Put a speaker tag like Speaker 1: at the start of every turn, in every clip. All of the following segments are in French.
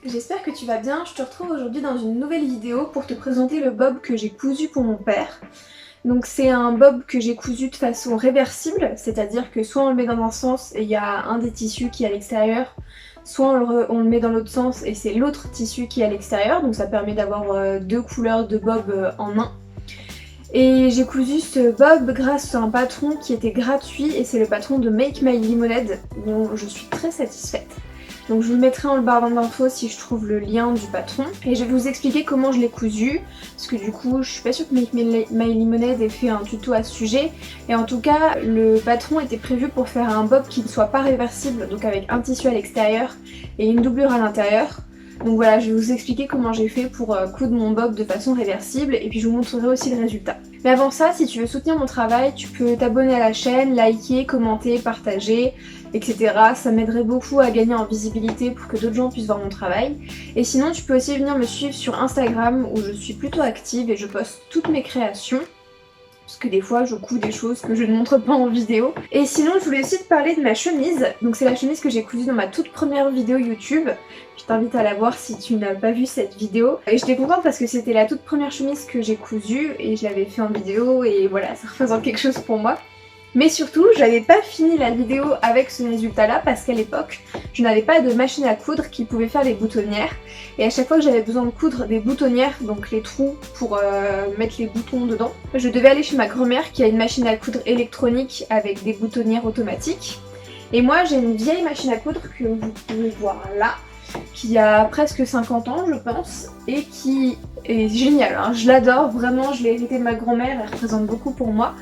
Speaker 1: j'espère que tu vas bien. Je te retrouve aujourd'hui dans une nouvelle vidéo pour te présenter le bob que j'ai cousu pour mon père. Donc c'est un bob que j'ai cousu de façon réversible, c'est-à-dire que soit on le met dans un sens et il y a un des tissus qui est à l'extérieur, soit on le met dans l'autre sens et c'est l'autre tissu qui est à l'extérieur, donc ça permet d'avoir deux couleurs de bob en un. Et j'ai cousu ce bob grâce à un patron qui était gratuit et c'est le patron de Make My Lemonade dont je suis très satisfaite. Donc je vous le mettrai en barre d'infos si je trouve le lien du patron. Et je vais vous expliquer comment je l'ai cousu, parce que du coup je suis pas sûre que Make My Lemonade ait fait un tuto à ce sujet. Et en tout cas le patron était prévu pour faire un bob qui ne soit pas réversible, donc avec un tissu à l'extérieur et une doublure à l'intérieur. Donc voilà, je vais vous expliquer comment j'ai fait pour coudre mon bob de façon réversible et puis je vous montrerai aussi le résultat. Mais avant ça, si tu veux soutenir mon travail, tu peux t'abonner à la chaîne, liker, commenter, partager, etc. Ça m'aiderait beaucoup à gagner en visibilité pour que d'autres gens puissent voir mon travail. Et sinon, tu peux aussi venir me suivre sur Instagram où je suis plutôt active et je poste toutes mes créations. Parce que des fois je couds des choses que je ne montre pas en vidéo. Et sinon je voulais aussi te parler de ma chemise. Donc c'est la chemise que j'ai cousue dans ma toute première vidéo YouTube. Je t'invite à la voir si tu n'as pas vu cette vidéo. Et j'étais contente parce que c'était la toute première chemise que j'ai cousue et je l'avais fait en vidéo et voilà, ça représente quelque chose pour moi. Mais surtout, j'avais pas fini la vidéo avec ce résultat là parce qu'à l'époque, je n'avais pas de machine à coudre qui pouvait faire les boutonnières. Et à chaque fois que j'avais besoin de coudre des boutonnières, donc les trous pour mettre les boutons dedans, je devais aller chez ma grand-mère qui a une machine à coudre électronique avec des boutonnières automatiques. Et moi j'ai une vieille machine à coudre que vous pouvez voir là, qui a presque 50 ans je pense, et qui est géniale, hein. Je l'adore, vraiment, je l'ai héritée de ma grand-mère, elle représente beaucoup pour moi.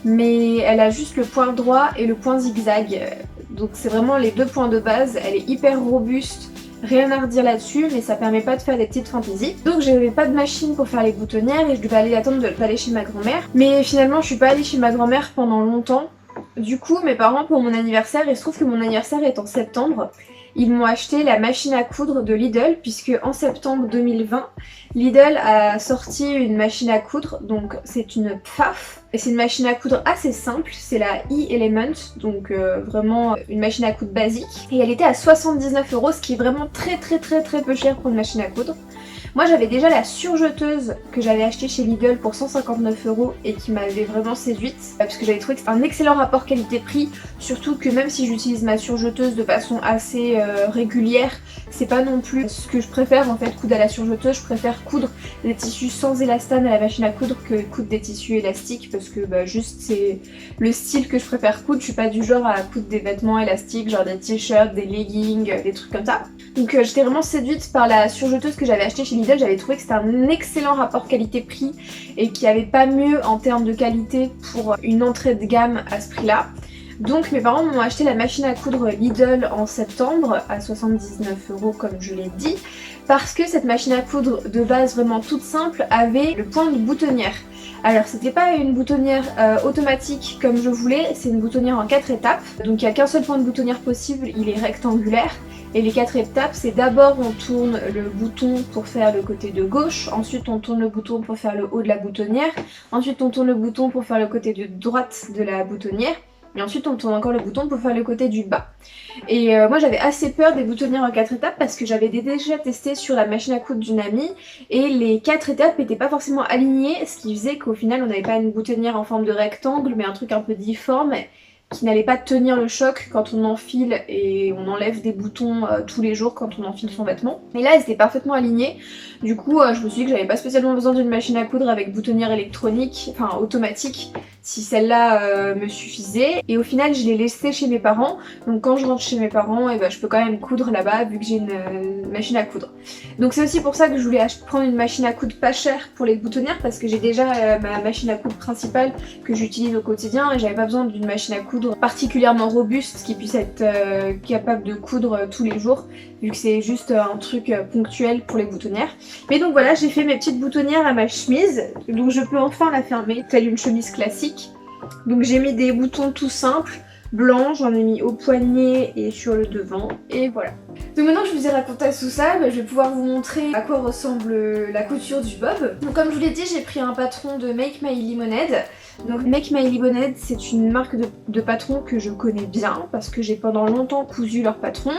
Speaker 1: Mais elle a juste le point droit et le point zigzag, donc c'est vraiment les deux points de base. Elle est hyper robuste, rien à redire là-dessus, mais ça permet pas de faire des petites fantaisies. Donc j'avais pas de machine pour faire les boutonnières et je devais aller attendre d'aller chez ma grand-mère. Mais finalement je suis pas allée chez ma grand-mère pendant longtemps. Du coup mes parents pour mon anniversaire, il se trouve que mon anniversaire est en septembre, ils m'ont acheté la machine à coudre de Lidl puisque en septembre 2020, Lidl a sorti une machine à coudre, donc c'est une PFAF. Et c'est une machine à coudre assez simple, c'est la E-Element, donc vraiment une machine à coudre basique. Et elle était à 79 €, ce qui est vraiment très peu cher pour une machine à coudre. Moi j'avais déjà la surjeteuse que j'avais achetée chez Lidl pour 159 € et qui m'avait vraiment séduite parce que j'avais trouvé que c'était un excellent rapport qualité-prix, surtout que même si j'utilise ma surjeteuse de façon assez régulière, c'est pas non plus ce que je préfère en fait coudre à la surjeteuse. Je préfère coudre des tissus sans élastane à la machine à coudre que coudre des tissus élastiques parce que juste c'est le style que je préfère coudre. Je suis pas du genre à coudre des vêtements élastiques, genre des t-shirts, des leggings, des trucs comme ça. Donc j'étais vraiment séduite par la surjeteuse que j'avais achetée chez Lidl. J'avais trouvé que c'était un excellent rapport qualité-prix et qu'il n'y avait pas mieux en termes de qualité pour une entrée de gamme à ce prix-là. Donc mes parents m'ont acheté la machine à coudre Lidl en septembre à 79 € comme je l'ai dit, parce que cette machine à coudre de base vraiment toute simple avait le point de boutonnière. Alors c'était pas une boutonnière automatique comme je voulais, c'est une boutonnière en 4 étapes. Donc il n'y a qu'un seul point de boutonnière possible, il est rectangulaire. Et les 4 étapes, c'est d'abord on tourne le bouton pour faire le côté de gauche, ensuite on tourne le bouton pour faire le haut de la boutonnière, ensuite on tourne le bouton pour faire le côté de droite de la boutonnière, et ensuite on tourne encore le bouton pour faire le côté du bas. Et moi j'avais assez peur des boutonnières en 4 étapes parce que j'avais déjà testé sur la machine à coudre d'une amie et les 4 étapes n'étaient pas forcément alignées, ce qui faisait qu'au final on n'avait pas une boutonnière en forme de rectangle mais un truc un peu difforme qui n'allait pas tenir le choc quand on enfile et on enlève des boutons tous les jours quand on enfile son vêtement. Mais là elles étaient parfaitement alignées, du coup je me suis dit que j'avais pas spécialement besoin d'une machine à coudre avec boutonnière électronique, enfin automatique, si celle-là me suffisait. Et au final je l'ai laissée chez mes parents, donc quand je rentre chez mes parents je peux quand même coudre là-bas vu que j'ai une machine à coudre. Donc c'est aussi pour ça que je voulais prendre une machine à coudre pas chère pour les boutonnières parce que j'ai déjà ma machine à coudre principale que j'utilise au quotidien et j'avais pas besoin d'une machine à coudre particulièrement robuste qui puisse être capable de coudre tous les jours vu que c'est juste un truc ponctuel pour les boutonnières. Mais donc voilà, j'ai fait mes petites boutonnières à ma chemise, donc je peux enfin la fermer telle une chemise classique. Donc j'ai mis des boutons tout simples, blancs, j'en ai mis au poignet et sur le devant et voilà. Donc maintenant que je vous ai raconté tout ça, je vais pouvoir vous montrer à quoi ressemble la couture du bob. Donc comme je vous l'ai dit, j'ai pris un patron de Make My Lemonade. Donc Make My Lemonade, c'est une marque de patron que je connais bien parce que j'ai pendant longtemps cousu leur patron.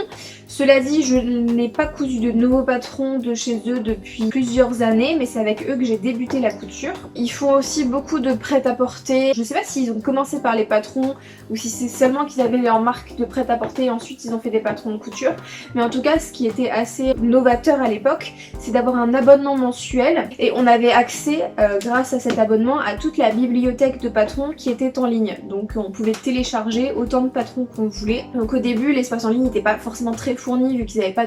Speaker 1: Cela dit, je n'ai pas cousu de nouveaux patrons de chez eux depuis plusieurs années, mais c'est avec eux que j'ai débuté la couture. Ils font aussi beaucoup de prêt-à-porter. Je sais pas s'ils ont commencé par les patrons ou si c'est seulement qu'ils avaient leur marque de prêt-à-porter et ensuite ils ont fait des patrons de couture. Mais en tout cas, ce qui était assez novateur à l'époque, c'est d'avoir un abonnement mensuel et on avait accès, grâce à cet abonnement, à toute la bibliothèque de patrons qui était en ligne. Donc on pouvait télécharger autant de patrons qu'on voulait. Donc au début, l'espace en ligne n'était pas forcément très fourni vu qu'ils n'avaient pas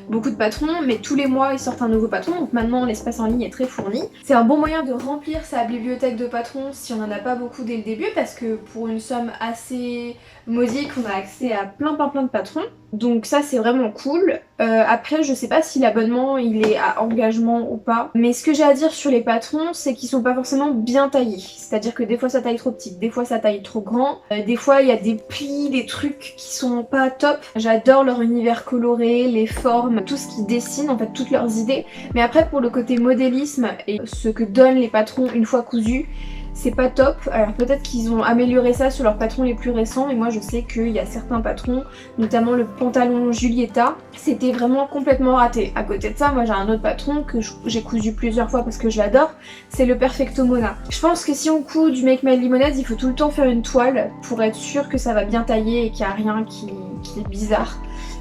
Speaker 1: beaucoup de patrons, mais tous les mois ils sortent un nouveau patron, donc maintenant l'espace en ligne est très fourni. C'est un bon moyen de remplir sa bibliothèque de patrons si on n'en a pas beaucoup dès le début, parce que pour une somme assez modique, on a accès à plein de patrons. Donc ça c'est vraiment cool. Après je sais pas si l'abonnement il est à engagement ou pas, mais ce que j'ai à dire sur les patrons c'est qu'ils sont pas forcément bien taillés. C'est-à-dire que des fois ça taille trop petit, des fois ça taille trop grand, des fois il y a des plis, des trucs qui sont pas top. J'adore leur univers coloré, les formes, tout ce qu'ils dessinent, en fait toutes leurs idées. Mais après pour le côté modélisme et ce que donnent les patrons une fois cousus, c'est pas top. Alors peut-être qu'ils ont amélioré ça sur leurs patrons les plus récents, mais moi je sais qu'il y a certains patrons, notamment le pantalon Giulietta, c'était vraiment complètement raté. À côté de ça, moi j'ai un autre patron que j'ai cousu plusieurs fois parce que je l'adore, c'est le Perfecto Mona. Je pense que si on coud du Make My Lemonade, il faut tout le temps faire une toile pour être sûr que ça va bien tailler et qu'il n'y a rien qui est bizarre.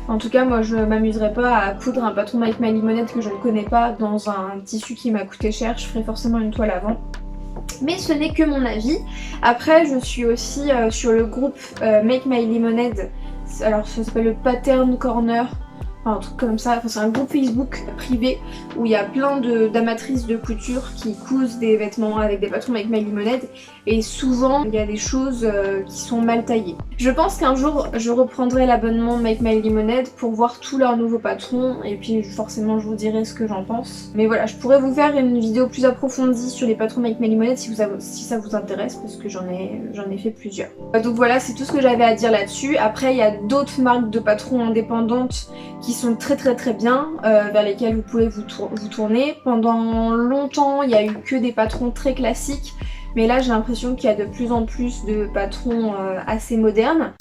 Speaker 1: En tout cas, moi je m'amuserais pas à coudre un patron Make My Lemonade que je ne connais pas dans un tissu qui m'a coûté cher, je ferais forcément une toile avant. Mais ce n'est que mon avis. Après je suis aussi sur le groupe Make My Lemonade, alors ça s'appelle le Pattern Corner, enfin un truc comme ça, enfin, c'est un groupe Facebook privé où il y a plein d'amatrices de couture qui cousent des vêtements avec des patrons Make My Lemonade et souvent il y a des choses qui sont mal taillées. Je pense qu'un jour je reprendrai l'abonnement Make My Lemonade pour voir tous leurs nouveaux patrons et puis forcément je vous dirai ce que j'en pense. Mais voilà, je pourrais vous faire une vidéo plus approfondie sur les patrons Make My Lemonade si ça vous intéresse parce que j'en ai fait plusieurs. Donc voilà, c'est tout ce que j'avais à dire là-dessus. Après il y a d'autres marques de patrons indépendantes qui sont très bien, vers lesquelles vous pouvez vous tourner. Pendant longtemps il y a eu que des patrons très classiques, mais là j'ai l'impression qu'il y a de plus en plus de patrons assez modernes.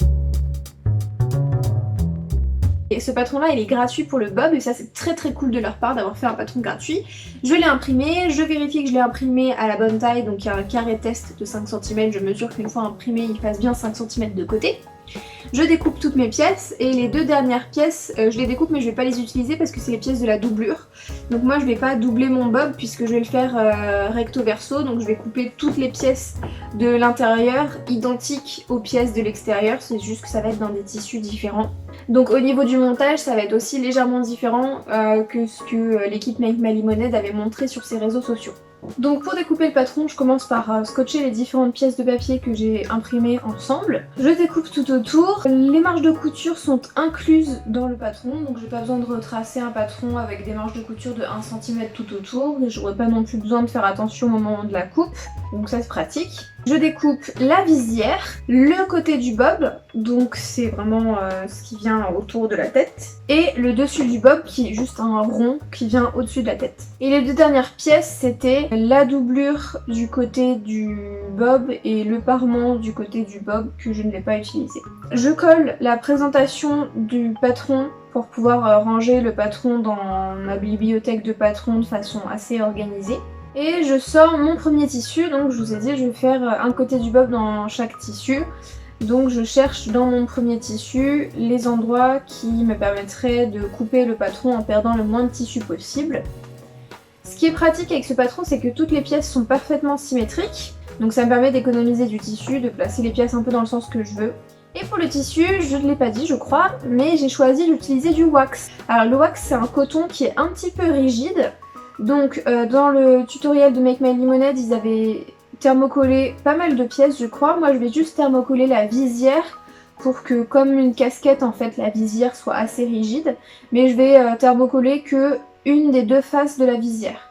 Speaker 1: Et ce patron là il est gratuit pour le bob et ça c'est très cool de leur part d'avoir fait un patron gratuit. Je l'ai imprimé, je vérifie que je l'ai imprimé à la bonne taille, donc il y a un carré test de 5 cm, je mesure qu'une fois imprimé il fasse bien 5 cm de côté. Je découpe toutes mes pièces et les deux dernières pièces, je les découpe mais je vais pas les utiliser parce que c'est les pièces de la doublure. Donc moi je vais pas doubler mon bob puisque je vais le faire recto verso, donc je vais couper toutes les pièces de l'intérieur identiques aux pièces de l'extérieur, c'est juste que ça va être dans des tissus différents. Donc au niveau du montage ça va être aussi légèrement différent que ce que l'équipe Make My Lemonade avait montré sur ses réseaux sociaux. Donc pour découper le patron, je commence par scotcher les différentes pièces de papier que j'ai imprimées ensemble. Je découpe tout autour. Les marges de couture sont incluses dans le patron, donc j'ai pas besoin de retracer un patron avec des marges de couture de 1 cm tout autour. J'aurais pas non plus besoin de faire attention au moment de la coupe, donc ça c'est pratique. Je découpe la visière, le côté du bob, donc c'est vraiment ce qui vient autour de la tête, et le dessus du bob qui est juste un rond qui vient au-dessus de la tête. Et les deux dernières pièces c'était la doublure du côté du bob et le parement du côté du bob que je ne vais pas utiliser. Je colle la présentation du patron pour pouvoir ranger le patron dans ma bibliothèque de patrons de façon assez organisée. Et je sors mon premier tissu, donc je vous ai dit je vais faire un côté du bob dans chaque tissu. Donc je cherche dans mon premier tissu les endroits qui me permettraient de couper le patron en perdant le moins de tissu possible. Ce qui est pratique avec ce patron, c'est que toutes les pièces sont parfaitement symétriques. Donc ça me permet d'économiser du tissu, de placer les pièces un peu dans le sens que je veux. Et pour le tissu, je ne l'ai pas dit je crois, mais j'ai choisi d'utiliser du wax. Alors le wax c'est un coton qui est un petit peu rigide. Donc dans le tutoriel de Make My Lemonade, ils avaient thermocollé pas mal de pièces je crois. Moi je vais juste thermocoller la visière pour que comme une casquette en fait la visière soit assez rigide. Mais je vais thermocoller que une des deux faces de la visière.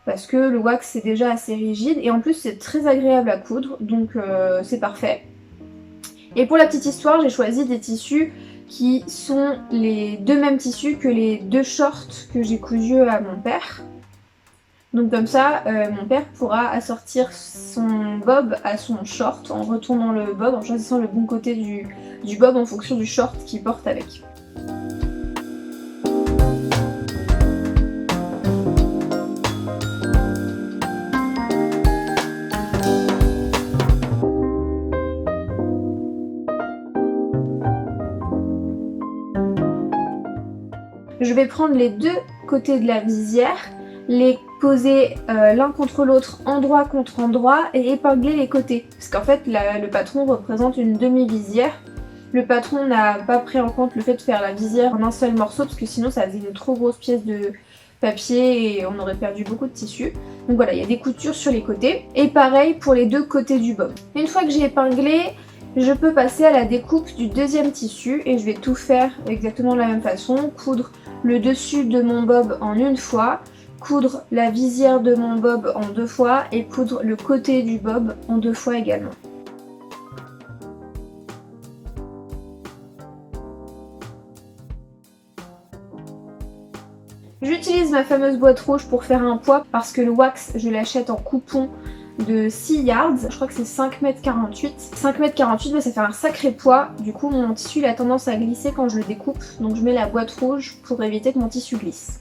Speaker 1: Parce que le wax c'est déjà assez rigide et en plus c'est très agréable à coudre donc c'est parfait. Et pour la petite histoire, j'ai choisi des tissus qui sont les deux mêmes tissus que les deux shorts que j'ai cousus à mon père. Donc comme ça, mon père pourra assortir son bob à son short en retournant le bob, en choisissant le bon côté du bob en fonction du short qu'il porte avec. Je vais prendre les deux côtés de la visière, les poser l'un contre l'autre, endroit contre endroit, et épingler les côtés. Parce qu'en fait, le patron représente une demi-visière. Le patron n'a pas pris en compte le fait de faire la visière en un seul morceau, parce que sinon ça faisait une trop grosse pièce de papier et on aurait perdu beaucoup de tissu. Donc voilà, il y a des coutures sur les côtés. Et pareil pour les deux côtés du bob. Une fois que j'ai épinglé, je peux passer à la découpe du deuxième tissu et je vais tout faire exactement de la même façon. Coudre le dessus de mon bob en une fois, coudre la visière de mon bob en 2 fois et coudre le côté du bob en 2 fois également. J'utilise ma fameuse boîte rouge pour faire un poids parce que le wax je l'achète en coupon de 6 yards, je crois que c'est 5,48 m. 5,48 m, ça fait un sacré poids, du coup mon tissu il a tendance à glisser quand je le découpe, donc je mets la boîte rouge pour éviter que mon tissu glisse.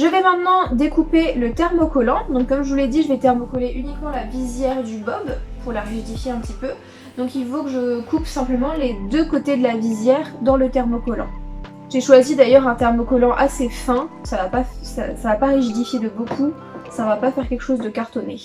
Speaker 1: Je vais maintenant découper le thermocollant. Donc comme je vous l'ai dit, je vais thermocoller uniquement la visière du bob pour la rigidifier un petit peu. Donc il faut que je coupe simplement les deux côtés de la visière dans le thermocollant. J'ai choisi d'ailleurs un thermocollant assez fin, ça va pas rigidifier de beaucoup, ça va pas faire quelque chose de cartonné.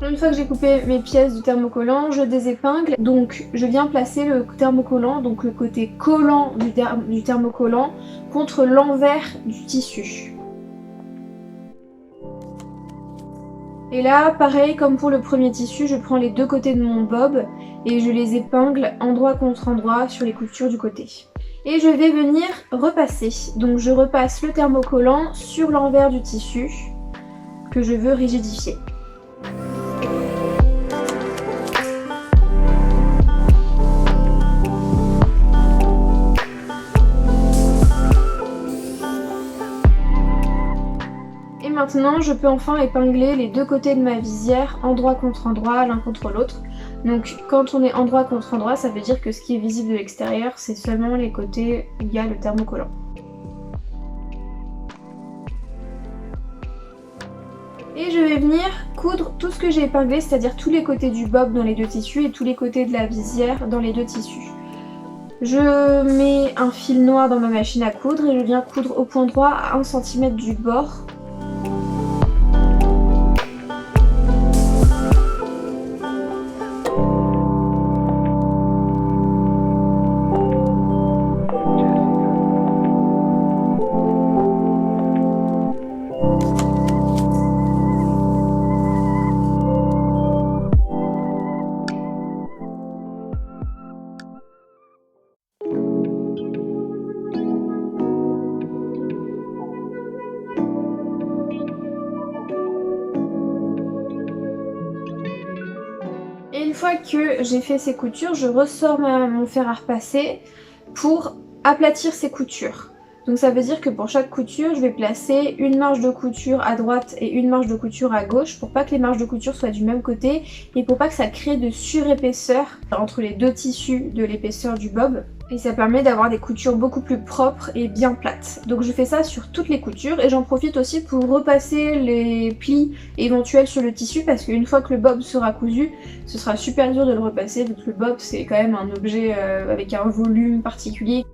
Speaker 1: Une fois que j'ai coupé mes pièces du thermocollant, je désépingle. Donc je viens placer le thermocollant, donc le côté collant du thermocollant, contre l'envers du tissu. Et là, pareil comme pour le premier tissu, je prends les deux côtés de mon bob et je les épingle endroit contre endroit sur les coutures du côté. Et je vais venir repasser. Donc je repasse le thermocollant sur l'envers du tissu que je veux rigidifier. Maintenant, je peux enfin épingler les deux côtés de ma visière, endroit contre endroit, l'un contre l'autre. Donc quand on est endroit contre endroit, ça veut dire que ce qui est visible de l'extérieur, c'est seulement les côtés où il y a le thermocollant. Et je vais venir coudre tout ce que j'ai épinglé, c'est-à-dire tous les côtés du bob dans les deux tissus et tous les côtés de la visière dans les deux tissus. Je mets un fil noir dans ma machine à coudre et je viens coudre au point droit à 1 cm du bord. Et une fois que j'ai fait ces coutures, je ressors mon fer à repasser pour aplatir ces coutures. Donc ça veut dire que pour chaque couture, je vais placer une marge de couture à droite et une marge de couture à gauche pour pas que les marges de couture soient du même côté et pour pas que ça crée de surépaisseur entre les deux tissus de l'épaisseur du bob. Et ça permet d'avoir des coutures beaucoup plus propres et bien plates. Donc je fais ça sur toutes les coutures et j'en profite aussi pour repasser les plis éventuels sur le tissu parce qu'une fois que le bob sera cousu, ce sera super dur de le repasser vu que le bob c'est quand même un objet avec un volume particulier.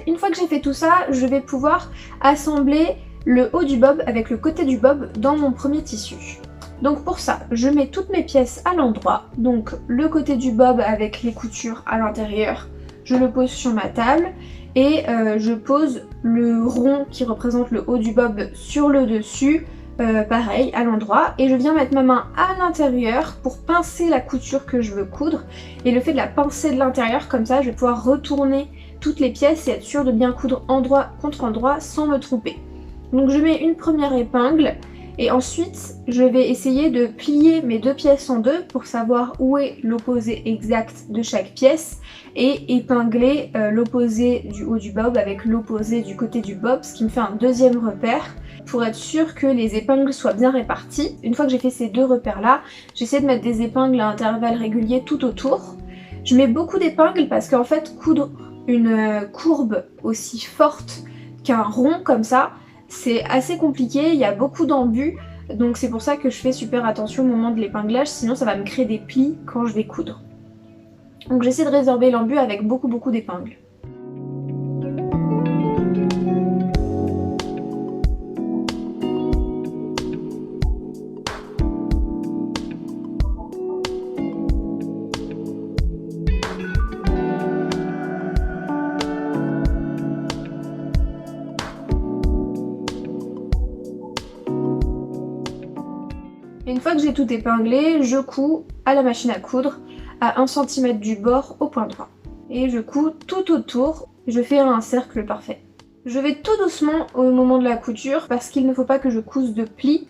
Speaker 1: Une fois que j'ai fait tout ça, je vais pouvoir assembler le haut du bob avec le côté du bob dans mon premier tissu. Donc pour ça, je mets toutes mes pièces à l'endroit, donc le côté du bob avec les coutures à l'intérieur, je le pose sur ma table et je pose le rond qui représente le haut du bob sur le dessus, pareil à l'endroit, et je viens mettre ma main à l'intérieur pour pincer la couture que je veux coudre, et le fait de la pincer de l'intérieur comme ça, je vais pouvoir retourner toutes les pièces et être sûre de bien coudre endroit contre endroit sans me tromper. Donc je mets une première épingle. Et ensuite, je vais essayer de plier mes deux pièces en deux pour savoir où est l'opposé exact de chaque pièce et épingler l'opposé du haut du bob avec l'opposé du côté du bob, ce qui me fait un deuxième repère pour être sûr que les épingles soient bien réparties. Une fois que j'ai fait ces deux repères-là, j'essaie de mettre des épingles à intervalles réguliers tout autour. Je mets beaucoup d'épingles parce qu'en fait, coudre une courbe aussi forte qu'un rond comme ça, c'est assez compliqué, il y a beaucoup d'embus, donc c'est pour ça que je fais super attention au moment de l'épinglage, sinon ça va me créer des plis quand je vais coudre. Donc j'essaie de résorber l'embut avec beaucoup d'épingles. Une fois que j'ai tout épinglé, je couds à la machine à coudre à 1 cm du bord au point droit. Et je couds tout autour, je fais un cercle parfait. Je vais tout doucement au moment de la couture parce qu'il ne faut pas que je couse de plis.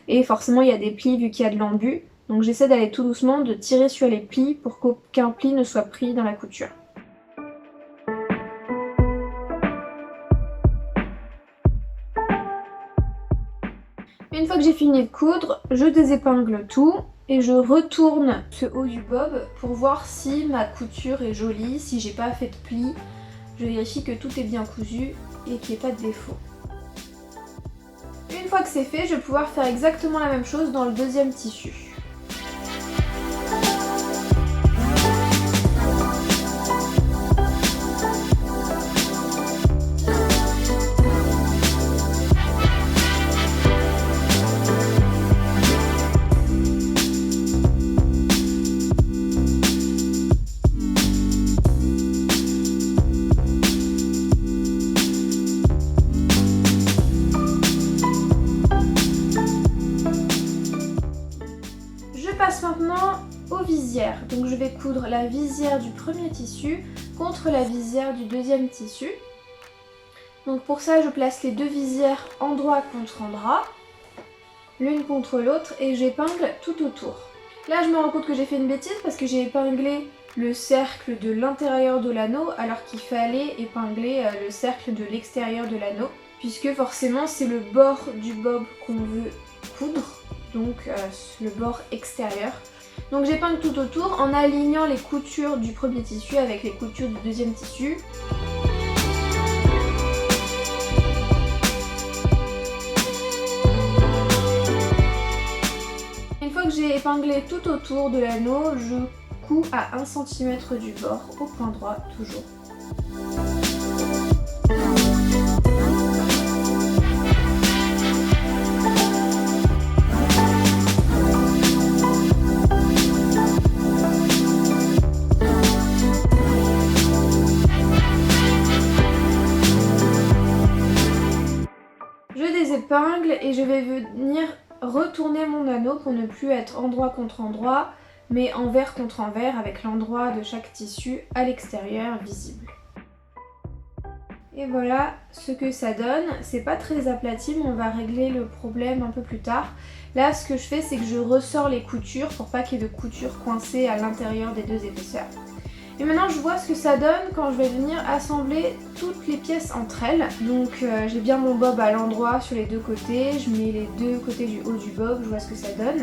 Speaker 1: Et forcément il y a des plis vu qu'il y a de l'embut. Donc j'essaie d'aller tout doucement, de tirer sur les plis pour qu'aucun pli ne soit pris dans la couture. Une fois que j'ai fini de coudre, je désépingle tout et je retourne ce haut du bob pour voir si ma couture est jolie, si j'ai pas fait de plis. Je vérifie que tout est bien cousu et qu'il n'y ait pas de défaut. Une fois que c'est fait, je vais pouvoir faire exactement la même chose dans le deuxième tissu. Maintenant aux visières, donc je vais coudre la visière du premier tissu contre la visière du deuxième tissu. Donc pour ça je place les deux visières endroit contre endroit, l'une contre l'autre, et j'épingle tout autour. Là je me rends compte que j'ai fait une bêtise parce que j'ai épinglé le cercle de l'intérieur de l'anneau alors qu'il fallait épingler le cercle de l'extérieur de l'anneau, puisque forcément c'est le bord du bob qu'on veut coudre, donc le bord extérieur. Donc j'épingle tout autour en alignant les coutures du premier tissu avec les coutures du deuxième tissu. Une fois que j'ai épinglé tout autour de l'anneau, je couds à 1 cm du bord au point droit toujours. Épingle et je vais venir retourner mon anneau pour ne plus être endroit contre endroit mais envers contre envers avec l'endroit de chaque tissu à l'extérieur visible. Et voilà ce que ça donne. C'est pas très aplati mais on va régler le problème un peu plus tard. Là ce que je fais c'est que je ressors les coutures pour pas qu'il y ait de coutures coincées à l'intérieur des deux épaisseurs. Et maintenant je vois ce que ça donne quand je vais venir assembler toutes les pièces entre elles. Donc j'ai bien mon bob à l'endroit sur les deux côtés, je mets les deux côtés du haut du bob, je vois ce que ça donne.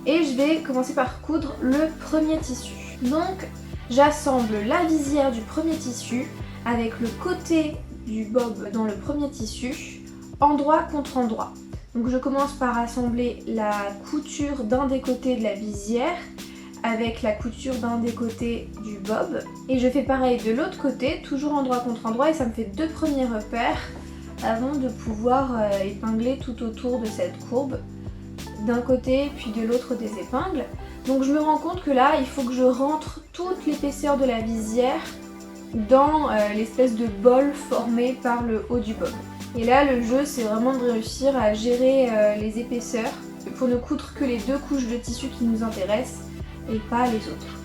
Speaker 1: Et je vais commencer par coudre le premier tissu. Donc j'assemble la visière du premier tissu avec le côté du bob dans le premier tissu, endroit contre endroit. Donc je commence par assembler la couture d'un des côtés de la visière avec la couture d'un des côtés du bob. Et je fais pareil de l'autre côté, toujours endroit contre endroit, et ça me fait 2 premiers repères avant de pouvoir épingler tout autour de cette courbe, d'un côté puis de l'autre des épingles. Donc je me rends compte que là, il faut que je rentre toute l'épaisseur de la visière dans l'espèce de bol formé par le haut du bob. Et là, le jeu, c'est vraiment de réussir à gérer les épaisseurs pour ne coudre que les 2 couches de tissu qui nous intéressent et pas les autres.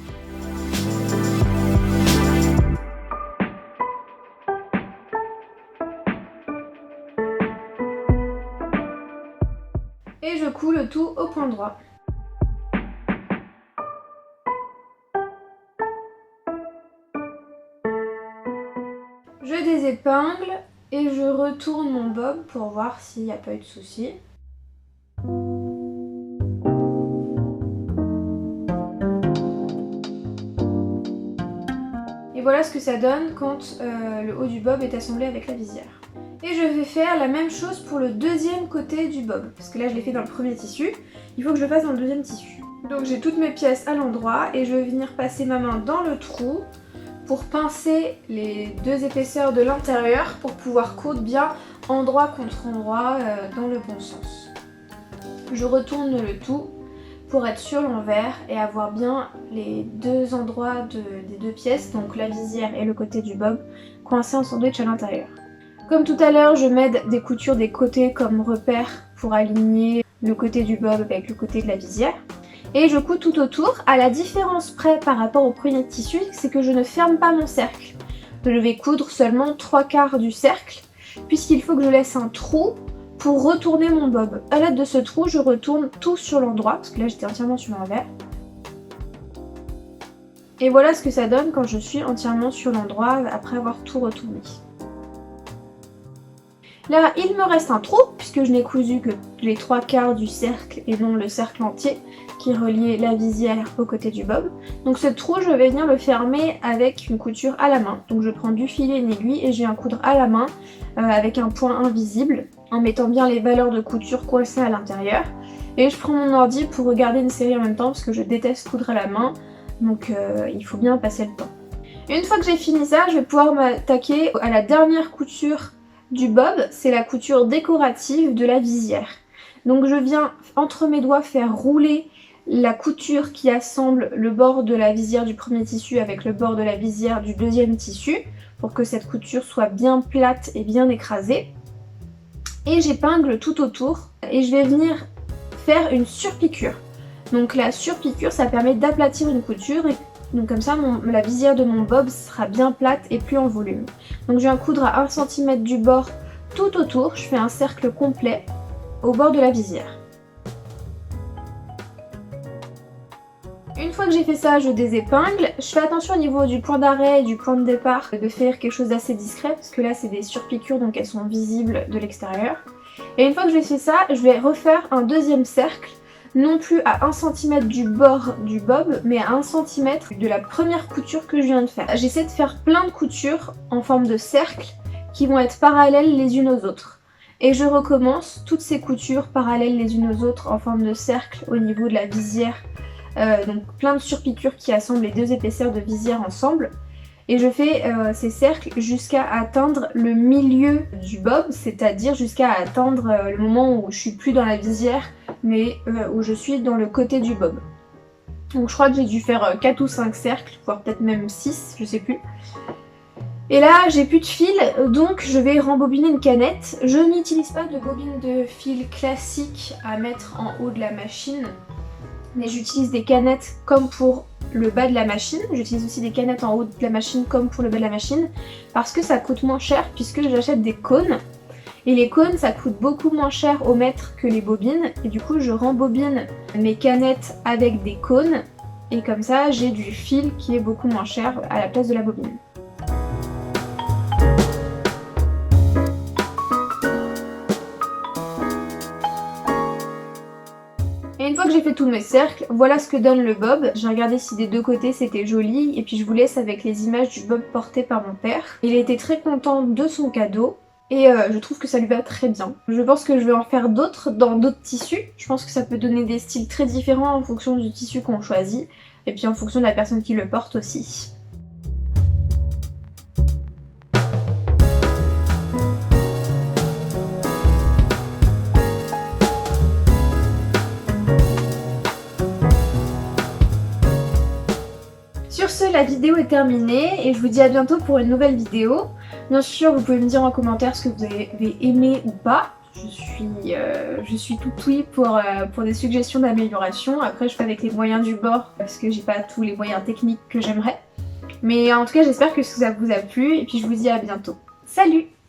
Speaker 1: Et je couds le tout au point droit. Je désépingle et je retourne mon bob pour voir s'il n'y a pas eu de soucis. Et voilà ce que ça donne quand le haut du bob est assemblé avec la visière. Et je vais faire la même chose pour le deuxième côté du bob, parce que là je l'ai fait dans le premier tissu, il faut que je le fasse dans le deuxième tissu. Donc j'ai toutes mes pièces à l'endroit et je vais venir passer ma main dans le trou pour pincer les 2 épaisseurs de l'intérieur pour pouvoir coudre bien endroit contre endroit dans le bon sens. Je retourne le tout pour être sur l'envers et avoir bien les 2 endroits des 2 pièces, donc la visière et le côté du bob, coincés en sandwich à l'intérieur. Comme tout à l'heure, je m'aide des coutures des côtés comme repère pour aligner le côté du bob avec le côté de la visière. Et je couds tout autour. À la différence près par rapport au premier tissu, c'est que je ne ferme pas mon cercle. Je vais coudre seulement 3/4 du cercle, puisqu'il faut que je laisse un trou pour retourner mon bob. À l'aide de ce trou, je retourne tout sur l'endroit, parce que là j'étais entièrement sur l'envers. Et voilà ce que ça donne quand je suis entièrement sur l'endroit après avoir tout retourné. Là, il me reste un trou, puisque je n'ai cousu que les 3/4 du cercle et non le cercle entier qui reliait la visière au côté du bob. Donc ce trou, je vais venir le fermer avec une couture à la main. Donc je prends du filet et une aiguille et je viens coudre à la main avec un point invisible, en mettant bien les valeurs de couture coincées à l'intérieur. Et je prends mon ordi pour regarder une série en même temps, parce que je déteste coudre à la main, donc il faut bien passer le temps. Une fois que j'ai fini ça, je vais pouvoir m'attaquer à la dernière couture du bob, c'est la couture décorative de la visière. Donc je viens entre mes doigts faire rouler la couture qui assemble le bord de la visière du premier tissu avec le bord de la visière du deuxième tissu pour que cette couture soit bien plate et bien écrasée. Et j'épingle tout autour et je vais venir faire une surpiqûre. Donc la surpiqûre, ça permet d'aplatir une couture et donc comme ça la visière de mon bob sera bien plate et plus en volume. Donc je viens coudre à 1 cm du bord tout autour, je fais un cercle complet au bord de la visière. Une fois que j'ai fait ça, je désépingle. Je fais attention au niveau du point d'arrêt et du point de départ de faire quelque chose d'assez discret, parce que là c'est des surpiqûres donc elles sont visibles de l'extérieur. Et une fois que j'ai fait ça, je vais refaire un deuxième cercle, non plus à 1 cm du bord du bob, mais à 1 cm de la première couture que je viens de faire. J'essaie de faire plein de coutures en forme de cercle qui vont être parallèles les unes aux autres. Et je recommence toutes ces coutures parallèles les unes aux autres en forme de cercle au niveau de la visière. Donc plein de surpiqûres qui assemblent les 2 épaisseurs de visière ensemble. Et je fais ces cercles jusqu'à atteindre le milieu du bob, c'est-à-dire jusqu'à atteindre le moment où je suis plus dans la visière, mais où je suis dans le côté du bob. Donc je crois que j'ai dû faire 4 ou 5 cercles, voire peut-être même 6, je sais plus. Et là j'ai plus de fil, donc je vais rembobiner une canette. Je n'utilise pas de bobine de fil classique à mettre en haut de la machine, mais j'utilise des canettes comme pour le bas de la machine. J'utilise aussi des canettes en haut de la machine comme pour le bas de la machine, parce que ça coûte moins cher puisque j'achète des cônes. Et les cônes ça coûte beaucoup moins cher au mètre que les bobines, et du coup je rembobine mes canettes avec des cônes, et comme ça j'ai du fil qui est beaucoup moins cher à la place de la bobine. fois que j'ai fait tous mes cercles, voilà ce que donne le bob. J'ai regardé si des deux côtés c'était joli et puis je vous laisse avec les images du bob porté par mon père. Il était très content de son cadeau et je trouve que ça lui va très bien. Je pense que je vais en faire d'autres dans d'autres tissus. Je pense que ça peut donner des styles très différents en fonction du tissu qu'on choisit et puis en fonction de la personne qui le porte aussi. Sur ce, la vidéo est terminée et je vous dis à bientôt pour une nouvelle vidéo. Bien sûr, vous pouvez me dire en commentaire ce que vous avez aimé ou pas. Je suis tout oui pour des suggestions d'amélioration. Après, je fais avec les moyens du bord parce que j'ai pas tous les moyens techniques que j'aimerais. Mais en tout cas, j'espère que ça vous a plu et puis je vous dis à bientôt. Salut!